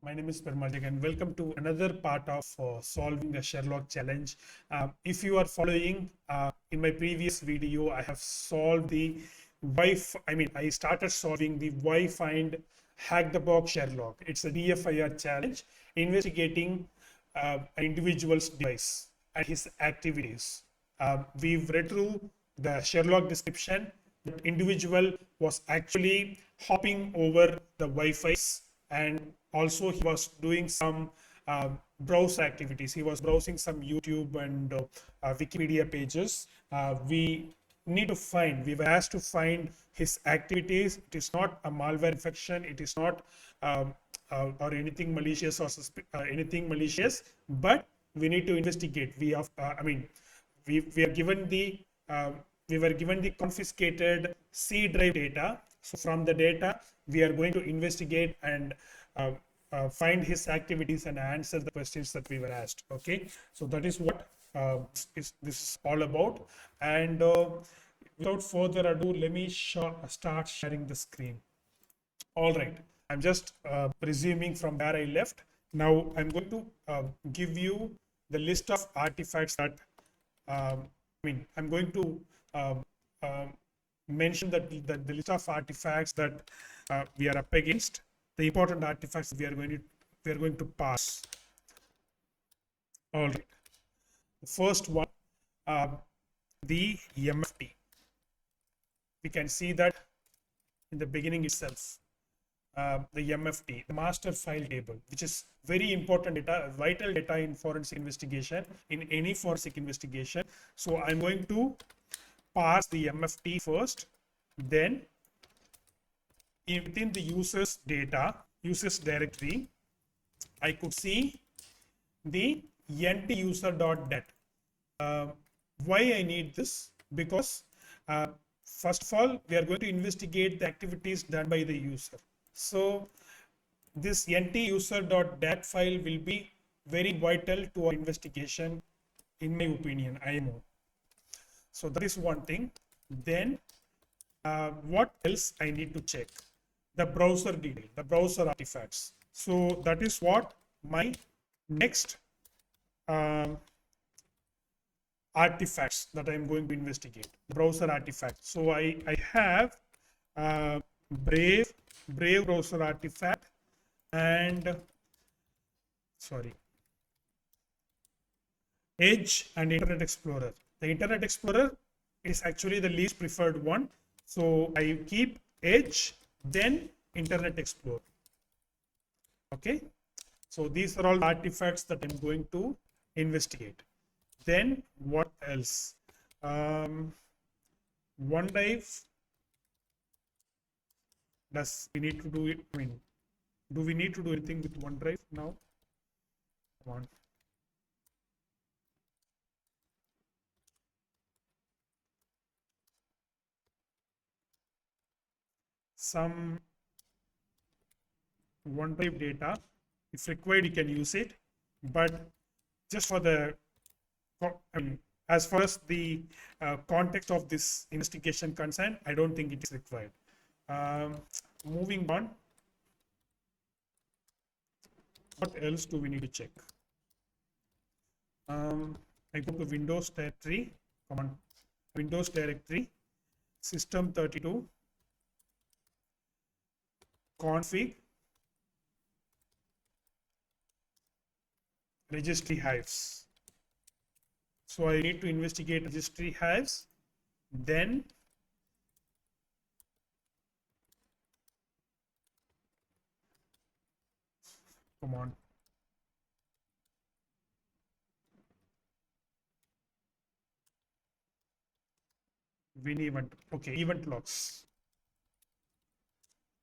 My name is Permajik and welcome to another part of solving the Sherlock challenge. If you are following in my previous video, I have solved the I started solving the WhyFind Hack the Box Sherlock. It's a DFIR challenge investigating an individual's device and his activities. We've read through the Sherlock description. The individual was actually hopping over the Wi-Fi's, and also he was doing some browse activities. He was browsing some YouTube and Wikipedia pages. We were asked to find his activities. It is not a malware infection. It is not or anything malicious or anything malicious, but we need to investigate. We are given the we were given the confiscated C drive data. So from the data, we are going to investigate and find his activities and answer the questions that we were asked. Okay, so that is what this is all about. And without further ado, let me start sharing the screen. All right, I'm just resuming from where I left. Now I'm going to give you the list of artifacts that I'm going to mention that the list of artifacts that we are up against, the important artifacts we are going to pass. All right. The first one, the MFT. We can see that in the beginning itself. The MFT, the master file table, which is very important data, vital data in forensic investigation, in any forensic investigation. So I'm going to parse the MFT first, then within the user's data, user's directory, I could see the ntuser.dat. Why I need this? Because first of all, we are going to investigate the activities done by the user. So this ntuser.dat file will be very vital to our investigation, in my opinion. I know. So that is one thing. Then what else I need to check? The browser detail, the browser artifacts. So that is what my next artifacts that I'm going to investigate, the browser artifacts. So I have Brave browser artifact and Edge and Internet Explorer. The Internet Explorer is actually the least preferred one. So I keep Edge, then Internet Explorer. Okay. So these are all the artifacts that I'm going to investigate. Then what else? OneDrive. Does we need to do it? Do we need to do anything with OneDrive now? Come on. Some OneDrive data, if required, you can use it, but just for the as far as the context of this investigation concerned, I don't think it is required. Moving on, what else do we need to check? I go to Windows directory, Windows directory, system32, config, registry hives. So I need to investigate registry hives. Then come on. Win event. Okay, event logs.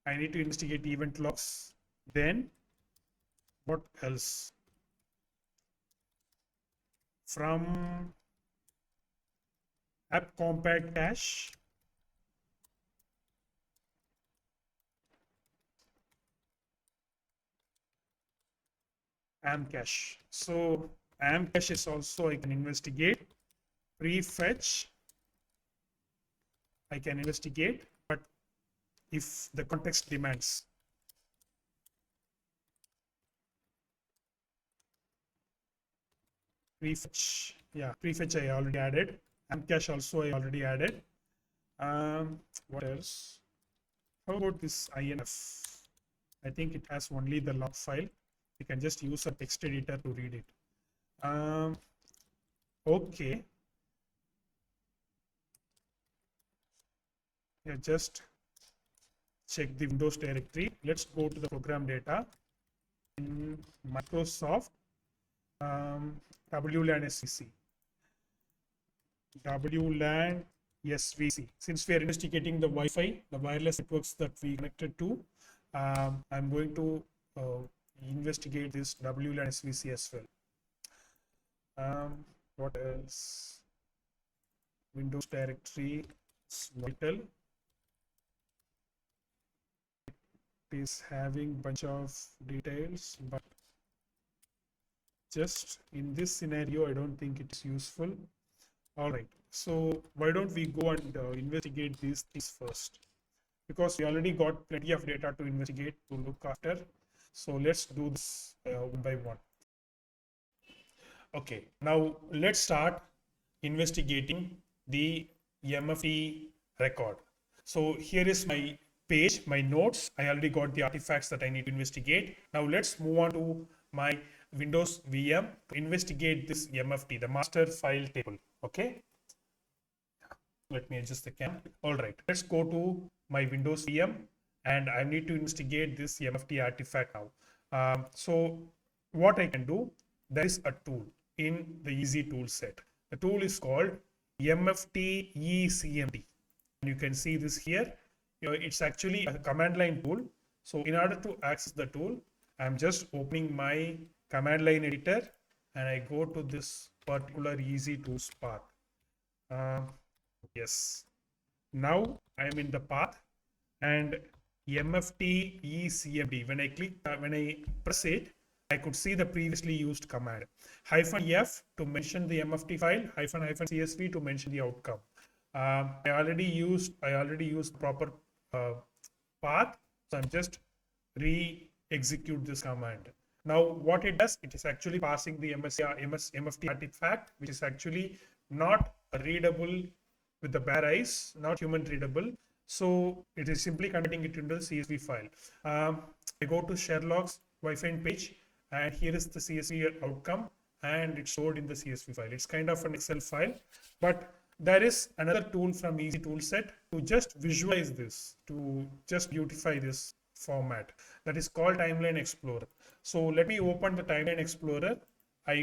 I need to investigate event logs. Then what else? From app compact cache, amcache. So amcache is also I can investigate. Prefetch I can investigate, but if the context demands. prefetch. Yeah, prefetch I already added. Amcache also I already added. What else? How about this INF? I think it has only the log file. You can just use a text editor to read it. Okay. Yeah, just check the Windows directory. Let's go to the program data in Microsoft WLAN SVC. WLAN SVC. Since we are investigating the Wi-Fi, the wireless networks that we connected to, I'm going to investigate this WLAN SVC as well. What else? Windows directory is vital. It is having bunch of details, but just in this scenario, I don't think it's useful. All right. So why don't we go and investigate these things first? Because we already got plenty of data to investigate, to look after. So let's do this one by one. Okay, now let's start investigating the MFT record. So here is my page, my notes. I already got the artifacts that I need to investigate. Now let's move on to my Windows VM to investigate this MFT, the master file table. Okay. Let me adjust the cam. All right, let's go to my Windows VM and I need to investigate this MFT artifact now. So what I can do, there is a tool in the easy tool set. The tool is called MFT ECMD. And you can see this here. It's actually a command line tool. So in order to access the tool, I'm just opening my command line editor and I go to this particular easy tools path. Yes. Now I am in the path and MFT ECMD. When I click, when I press it, I could see the previously used command. -F to mention the MFT file, -CSV to mention the outcome. I already used proper path, so I'm just re-execute this command. Now what it does, it is actually passing the MFT artifact, which is actually not readable with the bare eyes, not human readable. So it is simply converting it into the CSV file. I go to Sherlock's WhyFind page, and here is the CSV outcome, and it's stored in the CSV file. It's kind of an Excel file, but there is another tool from Easy Toolset to just visualize this, to just beautify this format. That is called Timeline Explorer. So let me open the Timeline Explorer. I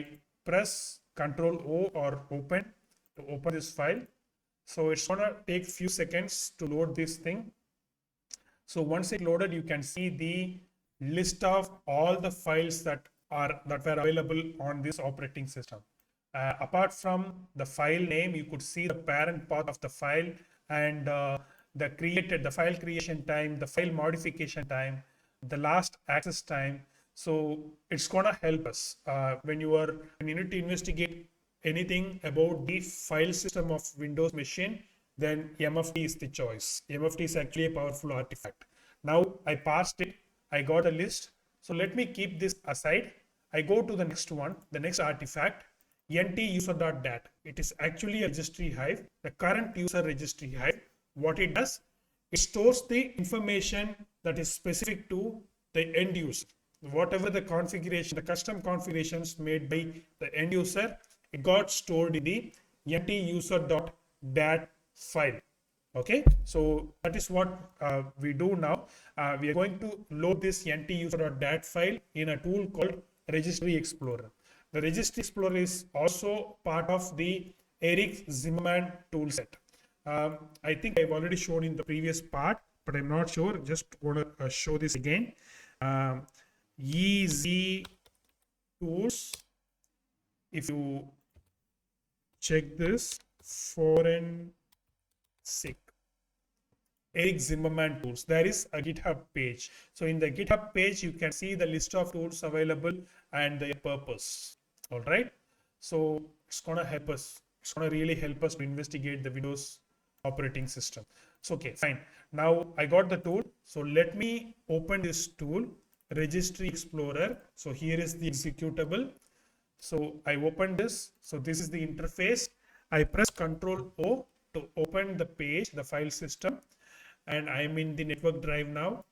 press Ctrl O or open to open this file. So it's gonna take few seconds to load this thing. So once it loaded, you can see the list of all the files that were available on this operating system. Apart from the file name, you could see the parent path of the file and the file creation time, the file modification time, the last access time. So it's gonna help us when you need to investigate anything about the file system of Windows machine, then MFT is the choice. MFT is actually a powerful artifact. Now I parsed it, I got a list. So let me keep this aside. I go to the next one, the next artifact, nt-user.dat. It is actually a registry hive, the current user registry hive. What it does, it stores the information that is specific to the end user. Whatever the configuration, the custom configurations made by the end user, it got stored in the nt-user.dat file. Okay, so that is what we do now. We are going to load this nt-user.dat file in a tool called Registry Explorer. The Registry Explorer is also part of the Eric Zimmerman toolset. I think I've already shown in the previous part, but I'm not sure. Just want to show this again. Easy tools. If you check this, forensic Eric Zimmerman tools, there is a GitHub page. So in the GitHub page, you can see the list of tools available and their purpose. All right. So it's gonna help us. It's gonna really help us to investigate the Windows operating system. So okay, fine. Now I got the tool. So let me open this tool, Registry Explorer. So here is the executable. So I open this. So this is the interface. I press Control O to open the page, the file system, and I'm in the network drive now.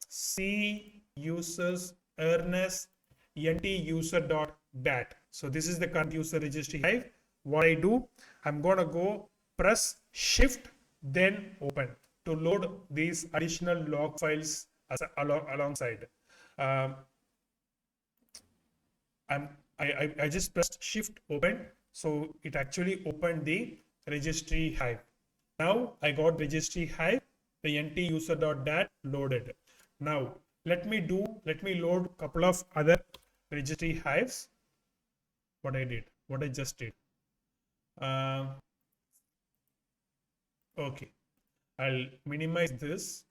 C users earnest nt user.dat. So this is the current user registry hive. What I do, I'm gonna go press Shift then open to load these additional log files alongside. Um, I just pressed Shift open, so it actually opened the registry hive. Now I got registry hive, the nt user.dat loaded. Now let me load a couple of other registry hives. What I just did. Okay, I'll minimize this.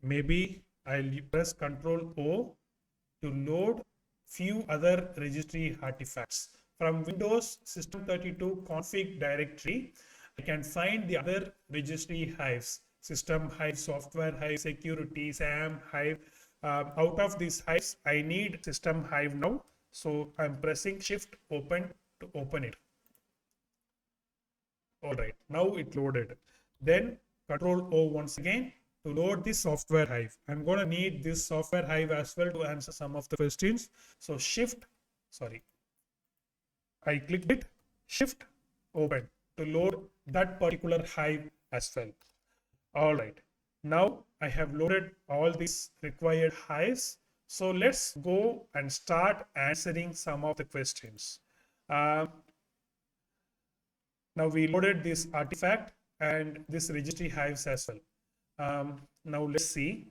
Maybe I'll press Control O to load few other registry artifacts. From Windows System32 config directory, I can find the other registry hives, system hive, software hive, security, SAM hive. Out of these hives, I need system hive now. So I'm pressing Shift open to open it. All right, now it loaded. Then Control O once again to load the software hive. I'm going to need this software hive as well to answer some of the questions. So I clicked it, Shift open to load that particular hive as well. All right, now I have loaded all these required hives. So let's go and start answering some of the questions. Now we loaded this artifact and this registry hives as well. Now let's see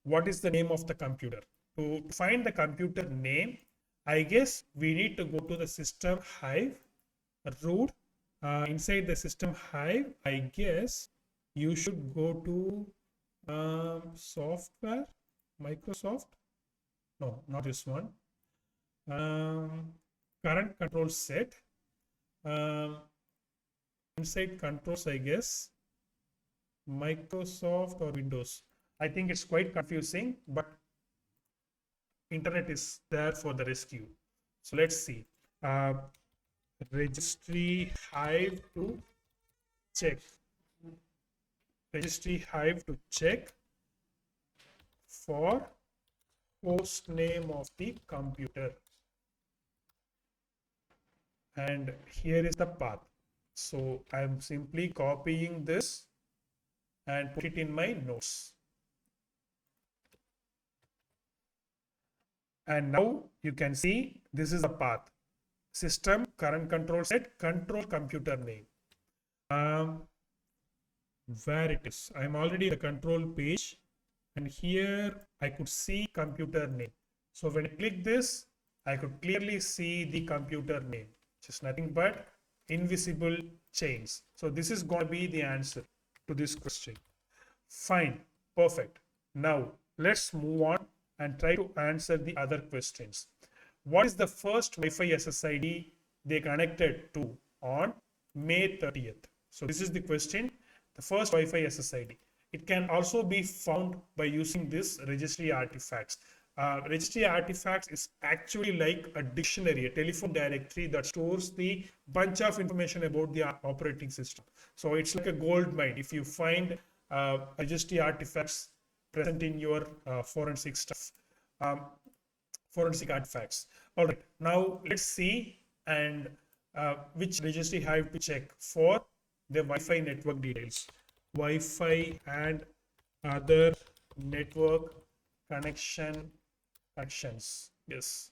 what is the name of the computer. To find the computer name, I guess we need to go to the system hive root. Inside the system hive, I guess you should go to software, Microsoft. No, not this one. Current control set. Inside controls, I guess Microsoft or Windows. I think it's quite confusing, but internet is there for the rescue. So let's see. Registry hive to check. Registry hive to check for host name of the computer. And here is the path. So I'm simply copying this and put it in my notes. And now you can see this is the path. System, current control set, control computer name. Where it is? I'm already in the control page, and here I could see computer name. So when I click this, I could clearly see the computer name, which is nothing but invisible chains. So this is going to be the answer to this question. Fine, perfect. Now let's move on and try to answer the other questions. What is the first Wi-Fi SSID they connected to on May 30th? So this is the question. The first Wi-Fi SSID. It can also be found by using this registry artifacts. Registry artifacts is actually like a dictionary, a telephone directory that stores the bunch of information about the operating system. So it's like a gold mine. If you find registry artifacts present in your forensic stuff, forensic artifacts. All right, now let's see and which registry hive to check for the Wi-Fi network details. Wi-Fi and other network connections. Yes.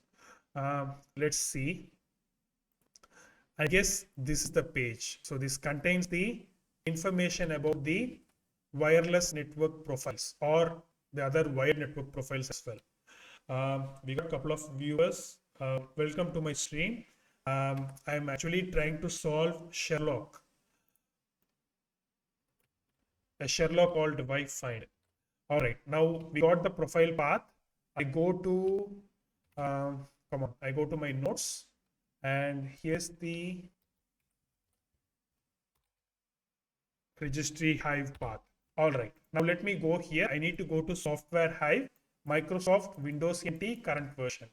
Let's see. I guess this is the page. So this contains the information about the wireless network profiles or the other wired network profiles as well. We got a couple of viewers. Welcome to my stream. I'm actually trying to solve Sherlock. A Sherlock called WhyFind. All right, now we got the profile path. I go to, I go to my notes, and here's the registry hive path. All right, now let me go here. I need to go to software hive, Microsoft Windows NT current version.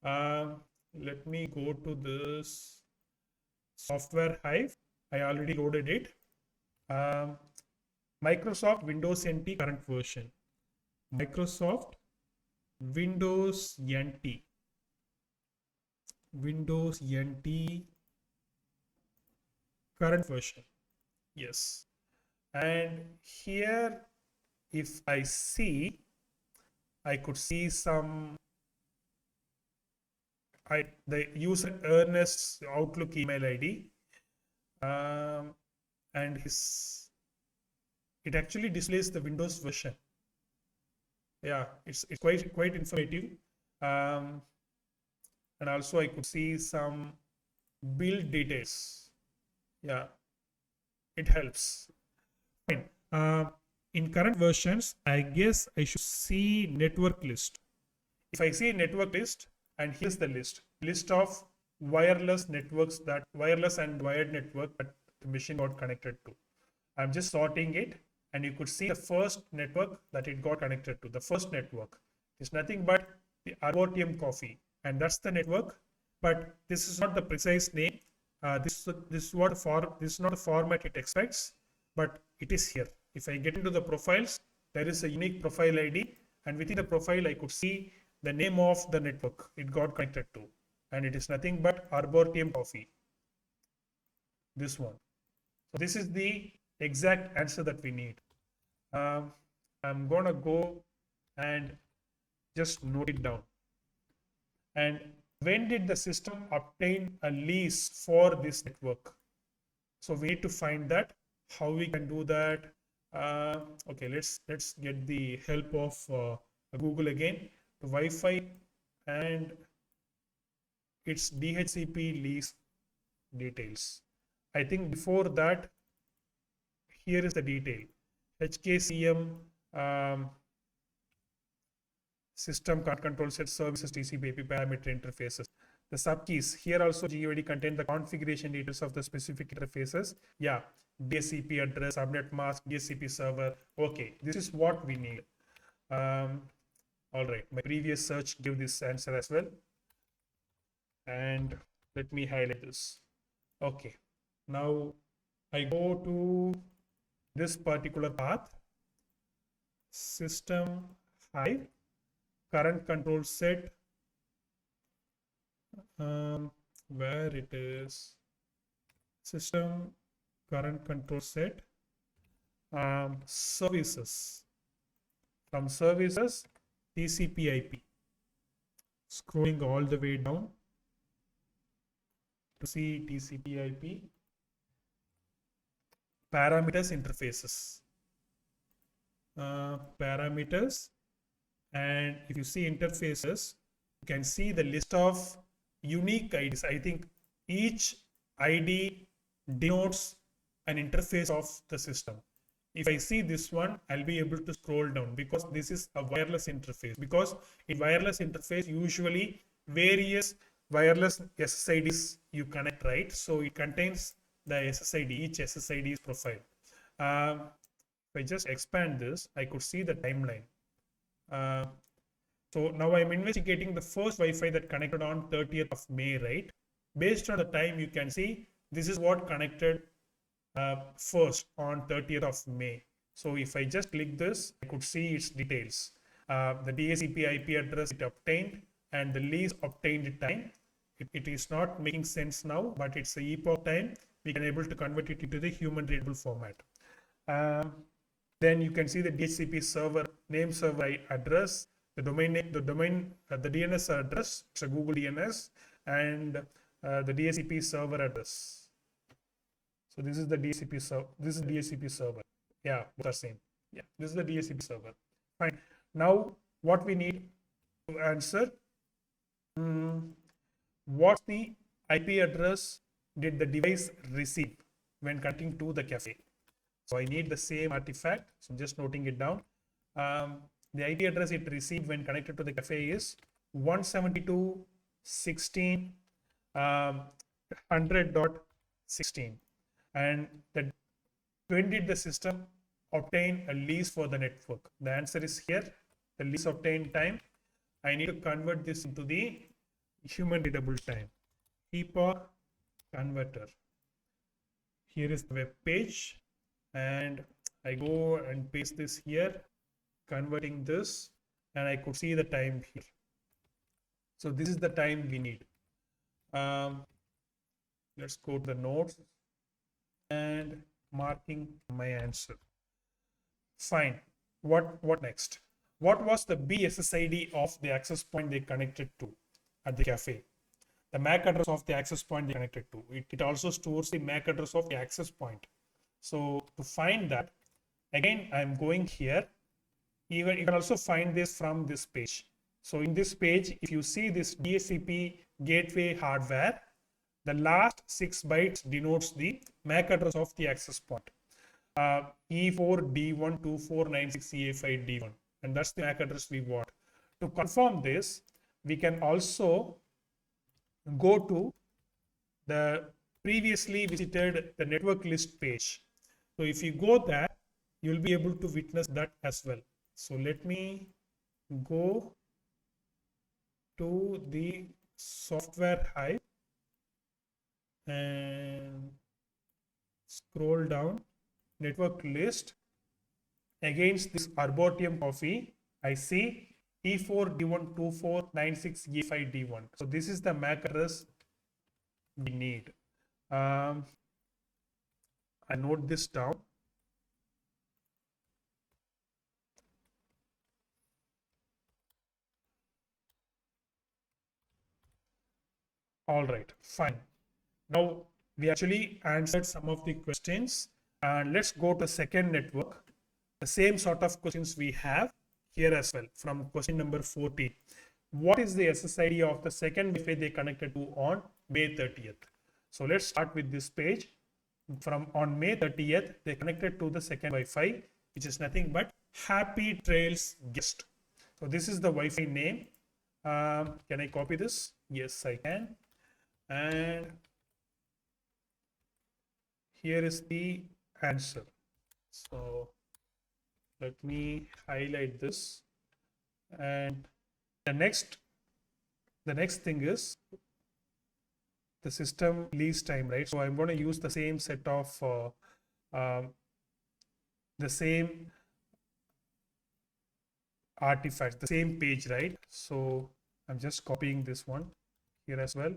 Let me go to this software Hive. I already loaded it. Um, Microsoft Windows NT current version. Microsoft Windows NT. Windows NT current version. Yes. And here, if I see, I could see some the user Ernest's Outlook email ID, and his it actually displays the Windows version. Yeah, it's quite informative. Um, and also I could see some build details. Yeah, it helps. Fine. In current versions, I guess I should see network list. If I see network list, and here's the list of wireless networks, that wireless and wired network that the machine got connected to. I'm just sorting it, and you could see the first network that it got connected to. The first network is nothing but the Arboretum Coffee, and that's the network. But this is not the precise name. This is what this is not the format it expects, but it is here. If I get into the profiles, there is a unique profile ID, and within the profile, I could see the name of the network it got connected to, and it is nothing but Arboretum Coffee. This one. So this is the exact answer that we need. I'm gonna go and just note it down. And when did the system obtain a lease for this network? So we need to find that. How we can do that? Okay, let's get the help of Google again. To Wi-Fi and its DHCP lease details. I think before that, here is the detail. HKCM system control set services TCP IP parameter interfaces. The subkeys here also GUID contain the configuration details of the specific interfaces. Yeah, DHCP address, subnet mask, DHCP server. Okay, this is what we need. All right, my previous search gave this answer as well. And let me highlight this. Okay, now I go to this particular path, system Hive, current control set, where it is, system current control set, services. From services, TCP IP. Scrolling all the way down to see TCP IP, parameters interfaces. Parameters, and if you see interfaces, you can see the list of unique IDs. I think each ID denotes an interface of the system. If I see this one, I'll be able to scroll down because this is a wireless interface. Because in wireless interface, usually various wireless SSIDs you connect, right? So it contains the SSID, each SSID's profile. If I just expand this, I could see the timeline. So now I'm investigating the first Wi-Fi that connected on 30th of May, right? Based on the time, you can see this is what connected first on 30th of May. So if I just click this, I could see its details. The DHCP IP address it obtained and the lease obtained time. It is not making sense now, but it's a epoch time. We can able to convert it into the human readable format. Then you can see the DHCP server name, server address, the domain name, the DNS address. It's a Google DNS, and the DHCP server address. So this is the DHCP server. This is the DHCP server. Yeah, both are same. Yeah, this is the DHCP server. Fine. Now what we need to answer, what's the IP address did the device receive when connecting to the cafe? So I need the same artifact. So I'm just noting it down. The IP address it received when connected to the cafe is 172.16.100.16. And when did the system obtain a lease for the network? The answer is here. The lease obtained time. I need to convert this into the human readable time, epoch converter. Here is the web page, and I go and paste this here, converting this, and I could see the time here. So this is the time we need. Let's go to the notes and marking my answer. Fine. What next? What was the BSSID of the access point they connected to at the cafe? The MAC address of the access point they connected to. It also stores the MAC address of the access point. So to find that, again, I'm going here. Even you can also find this from this page. So in this page, if you see this DHCP gateway hardware, the last 6 bytes denotes the MAC address of the access point. E4D12496EA5D1, and that's the MAC address we want. To confirm this, we can also go to the previously visited the network list page. So if you go there, you'll be able to witness that as well. So let me go to the software hive and scroll down network list. Against this Arbotium coffee, I see E4D12496E5D1. So this is the MAC address we need. I note this down. All right, fine. Now we actually answered some of the questions, and let's go to the second network. The same sort of questions we have here as well from question number 40. What is the SSID of the second Wi-Fi they connected to on May 30th? So let's start with this page. From on May 30th, they connected to the second Wi-Fi, which is nothing but Happy Trails Guest. So this is the Wi-Fi name. Can I copy this? Yes, I can. And here is the answer. So let me highlight this. And the next thing is the system release time, right? So I'm going to use the same set of the same artifacts, the same page, right? So I'm just copying this one here as well.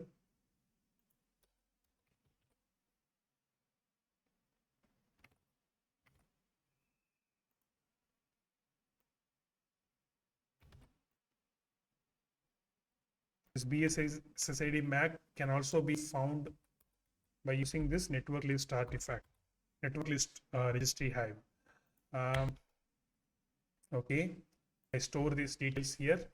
This BSSID MAC can also be found by using this network list artifact, network list registry hive. Okay, I store these details here.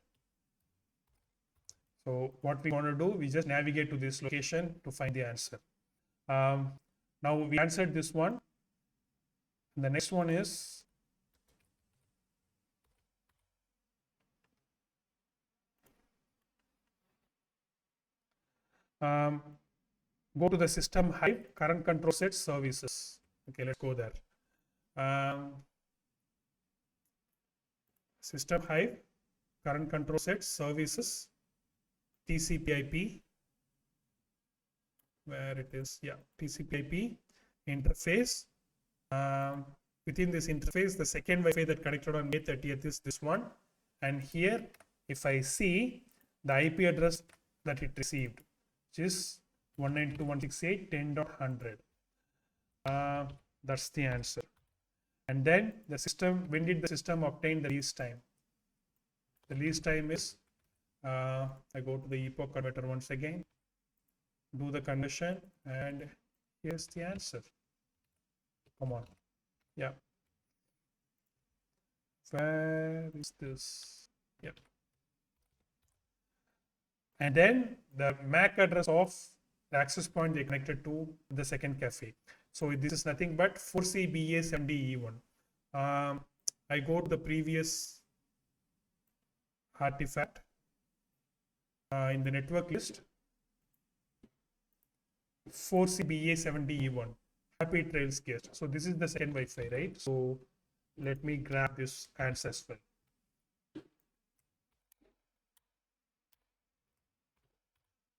So what we want to do, we just navigate to this location to find the answer. Now we answered this one. The next one is go to the system hive current control set services. Okay, let's go there. System hive current control set services TCP/IP, where it is, yeah, TCP/IP interface. Within this interface, the second Wi-Fi that connected on May 30th is this one, and here if I see the IP address that it received, which is 192.168.10.100, that's the answer. And then the system, when did the system obtain the release time? The release time is, I go to the epoch converter once again, do the conversion, and here's the answer. Come on. Yeah. Where is this? Yep. And then the MAC address of the access point they connected to the second cafe. So this is nothing but 4CBA70E1. I go to the previous artifact in the network list, 4CBA70E1, Happy Trails Guest. So this is the second Wi-Fi, right? So let me grab this answer as well.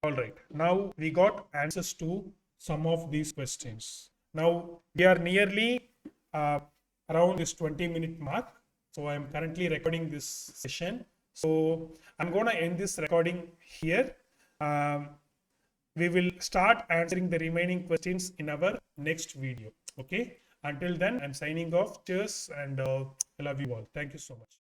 All right. Now we got answers to some of these questions. Now we are nearly around this 20-minute mark. So I'm currently recording this session. So I'm going to end this recording here. We will start answering the remaining questions in our next video. Okay. Until then, I'm signing off. Cheers and I love you all. Thank you so much.